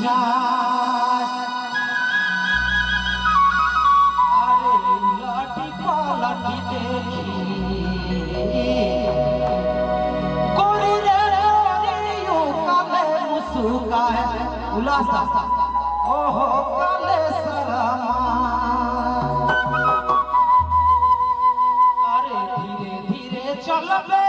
যায় আরে লাঠি পালাটি দেখি করি রে ও কালে মুসুকায় উলাসা ওহো কালে সালামা আরে ধীরে ধীরে চলবে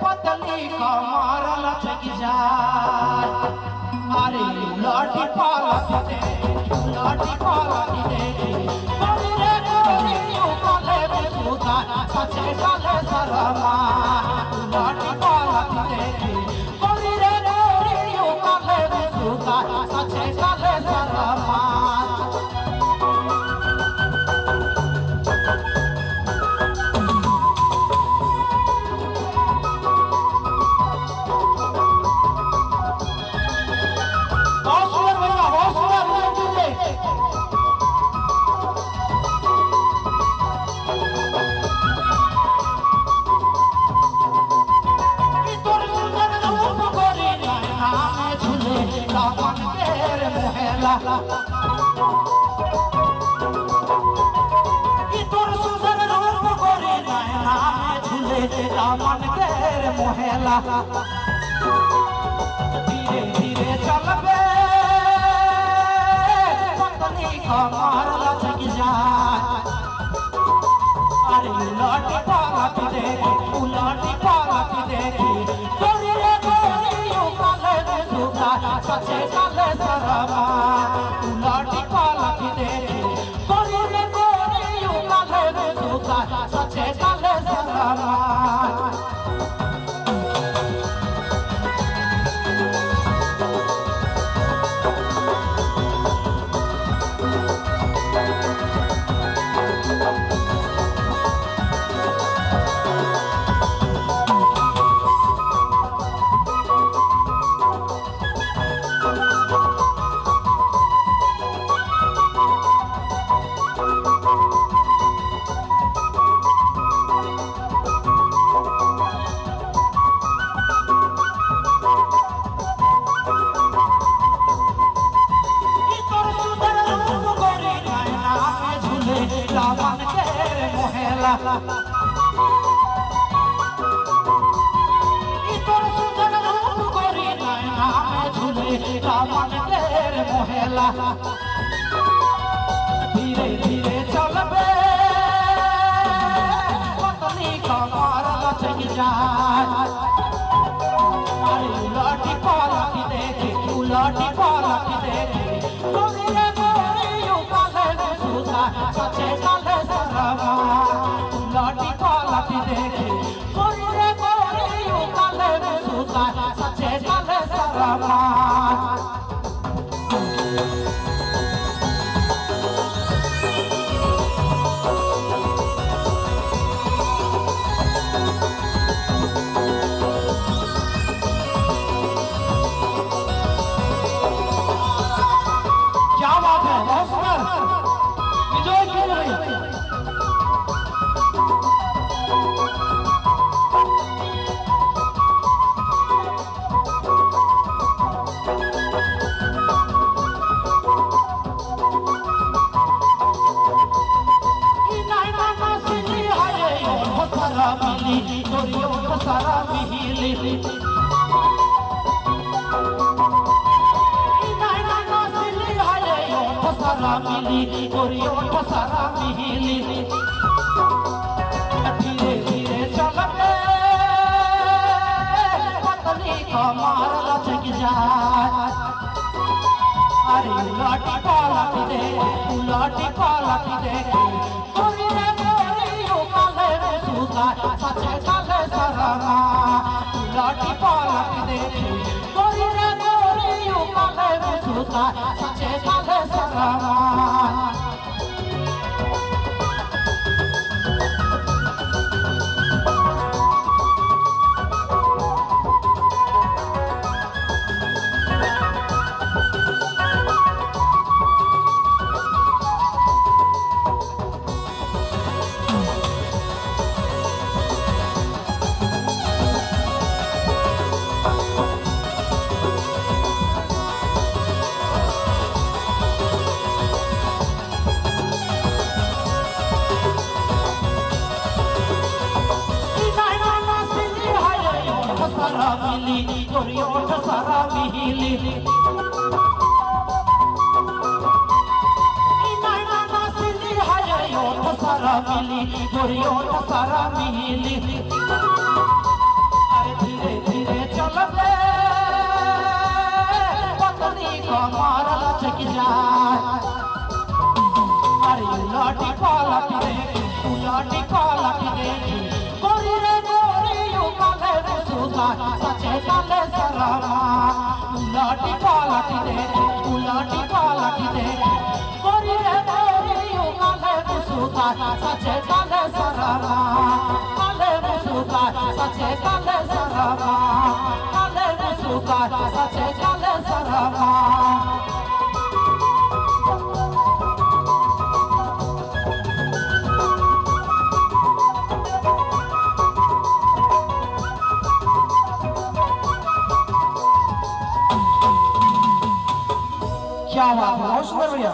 पतली कमर लचक जाए अरे लाठी पालती दे लाठी पालती दे गोरे गोरे यूं काले बिसूता सचे काले सरमा लाठी पालती दे गोरे गोरे यूं काले बिसूता सचे काले सरमा दामन केर मोहेला धीरे धीरे चलबे पतली कमर लचक जाए अरे लाठी पालती देखी उलाठी पालती देखी गोरी रे गोरी यूं काले बिसूता सचे काले सरमा उलाठी पालती देखी गोरी रे गोरी यूं काले बिसूता सचे काले सरमा दामन केर मोहेला तोर सुंदर रूप गोरी नैना में झूले दामन केर मोहेला धीरे धीरे चलबे पतली कमर लचक जाए अरे लाठी पालती देखी उलाठी पालती देखी गोरी रे गोरी यूं काले बिसूता सचे काले सरमा लाठी पालती देखी गोरी रे गोरी यूं काले बिसूता सचे काले सरमा क्या बात है बहुत सुंदर विजय क्यों नहीं सारा मिली सारा मिली सारा मिली धीरे धीरे चलबे पतली कमर लचक जाए अरे लाठी पालती दे लाठी पालती दे गोरी रे गोरी यूं काले बिसूता सचे काले सरमा लाठी पालती दे गोरी रे गोरी यूं काले बिसूता सचे काले सरमा मिली गोरी ओठ सारा मिली सारा मिली गोरी ओठ सारा मिली अरे धीरे धीरे चल बे पत्नी को मारा लचक जाए अरे उलाटी पालाटी दे गोरी रे गोरी यू काले सुधा सचे काले सरामा उलाटी पालाटी दे गोरी रे गोरी यू काले सुधा सचे काले सरामा काले सुधा सचे काले सरामा काले सुधा सचे काले सरामा क्या बात है बहुत सुंदर भैया।